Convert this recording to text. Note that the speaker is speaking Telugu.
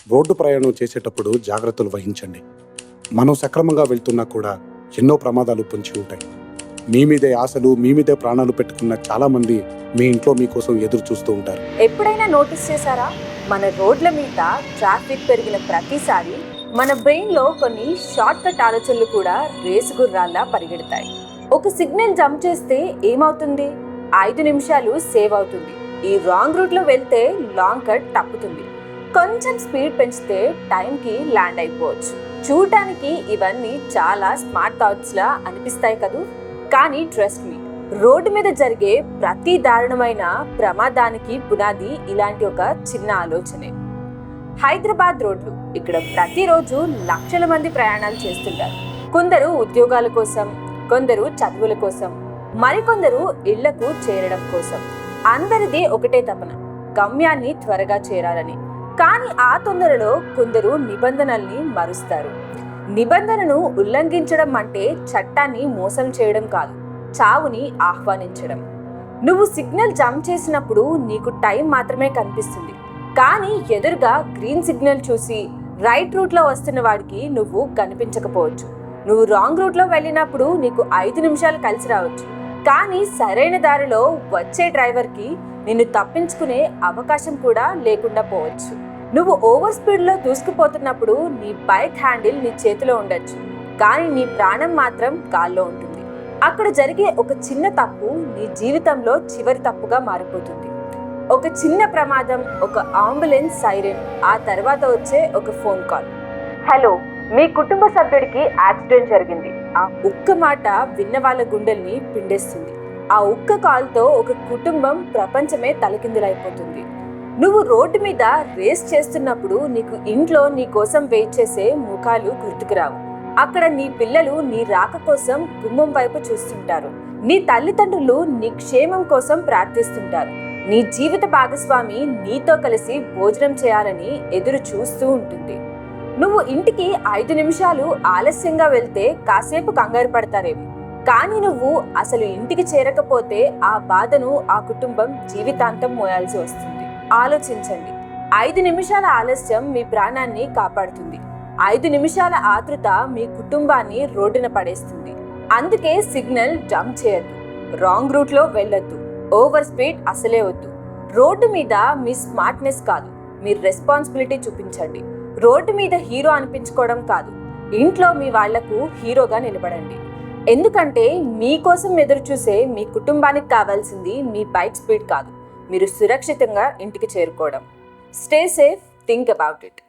రోడ్డు ప్రయాణం చేసేటప్పుడు జాగ్రత్తలు వహించండి. మనం సక్రమంగా వెళ్తున్నా కూడా ఎన్నో ప్రమాదాలు పొంచి ఉంటాయి. మీ మీదే ఆశలు, మీ మీదే ప్రాణాలు పెట్టుకున్న చాలామంది మీ ఇంట్లో మీకోసం ఎదురు చూస్తూ ఉంటారు. ఎప్పుడైనా నోటీస్ చేశారా? మన రోడ్ల మీద ట్రాఫిక్ పెరిగిన ప్రతిసారి మన బ్రెయిన్లో కొన్ని షార్ట్ కట్ ఆలోచనలు కూడా రేసు గుర్రాల్లా పరిగెడతాయి. ఒక సిగ్నల్ జంప్ చేస్తే ఏమవుతుంది? 5 నిమిషాలు సేవ్ అవుతుంది. ఈ రాంగ్ రూట్లో వెళ్తే లాంగ్ కట్ తప్పుతుంది. కొంచెం స్పీడ్ పెంచితే టైంకి ల్యాండ్ అయిపోవచ్చు. చూడటానికి ఇవన్నీ చాలా స్మార్ట్ థాట్స్ లా అనిపిస్తాయి కదూ, కానీ ట్రస్ట్ మీ, రోడ్డు మీద జరిగే ప్రతి దారుణమైన ప్రమాదానికి పునాది ఇలాంటి ఒక చిన్న ఆలోచనే. హైదరాబాద్ రోడ్లు, ఇక్కడ ప్రతిరోజు లక్షల మంది ప్రయాణాలు చేస్తుంటారు. కొందరు ఉద్యోగాల కోసం, కొందరు చదువుల కోసం, మరికొందరు ఇళ్లకు చేరడం కోసం. అందరిది ఒకటే తపన, గమ్యాన్ని త్వరగా చేరాలని. కానీ ఆ తొందరలో కొందరు నిబంధనల్ని మరుస్తారు. నిబంధనను ఉల్లంఘించడం అంటే చట్టాన్ని మోసం చేయడం కాదు, చావుని ఆహ్వానించడం. నువ్వు సిగ్నల్ జంప్ చేసినప్పుడు నీకు టైం మాత్రమే కనిపిస్తుంది, కానీ ఎదురుగా గ్రీన్ సిగ్నల్ చూసి రైట్ రూట్లో వస్తున్న వాడికి నువ్వు కనిపించకపోవచ్చు. నువ్వు రాంగ్ రూట్లో వెళ్ళినప్పుడు నీకు 5 నిమిషాలు కలిసి రావచ్చు, కానీ సరైన దారిలో వచ్చే డ్రైవర్కి నిన్ను తప్పించుకునే అవకాశం కూడా లేకుండా పోవచ్చు. నువ్వు ఓవర్ స్పీడ్లో దూసుకుపోతున్నప్పుడు నీ బైక్ హ్యాండిల్ నీ చేతిలో ఉండొచ్చు, కానీ నీ ప్రాణం మాత్రం గాల్లో ఉంటుంది. అక్కడ జరిగే ఒక చిన్న తప్పు నీ జీవితంలో చివరి తప్పుగా మారిపోతుంది. ఒక చిన్న ప్రమాదం, ఒక అంబులెన్స్ సైరన్, ఆ తర్వాత వచ్చే ఒక ఫోన్ కాల్, హలో మీ కుటుంబ సభ్యుడికి యాక్సిడెంట్ జరిగింది. ఆ ఒక్క మాట విన్న వాళ్ళ గుండెల్ని పిండేస్తుంది. ఆ ఒక్క కాల్తో ఒక కుటుంబం, ప్రపంచమే తలకిందులైపోతుంది. నువ్వు రోడ్డు మీద రేస్ చేస్తున్నప్పుడు నీకు ఇంట్లో నీ కోసం వెయిట్ చేసే ముఖాలు గుర్తుకురావు. అక్కడ నీ పిల్లలు నీ రాక కోసం గుమ్మం వైపు చూస్తుంటారు. నీ తల్లిదండ్రులు నీ క్షేమం కోసం ప్రార్థిస్తుంటారు. నీ జీవిత భాగస్వామి నీతో కలిసి భోజనం చేయాలని ఎదురు చూస్తూ ఉంటుంది. నువ్వు ఇంటికి 5 నిమిషాలు ఆలస్యంగా వెళ్తే కాసేపు కంగారు పడతారేమో, కానీ నువ్వు అసలు ఇంటికి చేరకపోతే ఆ బాధను ఆ కుటుంబం జీవితాంతం మోయాల్సి వస్తుంది. ఆలోచించండి, 5 నిమిషాల ఆలస్యం మీ ప్రాణాన్ని కాపాడుతుంది. 5 నిమిషాల ఆతృత మీ కుటుంబాన్ని రోడ్డున పడేస్తుంది. అందుకే సిగ్నల్ జంప్ చేయొద్దు, రాంగ్ రూట్లో వెళ్ళొద్దు, ఓవర్ స్పీడ్ అసలే వద్దు. రోడ్డు మీద మీ స్మార్ట్నెస్ కాదు, మీ రెస్పాన్సిబిలిటీ చూపించండి. రోడ్డు మీద హీరో అనిపించుకోవడం కాదు, ఇంట్లో మీ వాళ్లకు హీరోగా నిలబడండి. ఎందుకంటే మీకోసం ఎదురు చూసే మీ కుటుంబానికి కావాల్సింది మీ బైక్ స్పీడ్ కాదు, మీరు సురక్షితంగా ఇంటికి చేరుకోవడం. Stay safe, think about it.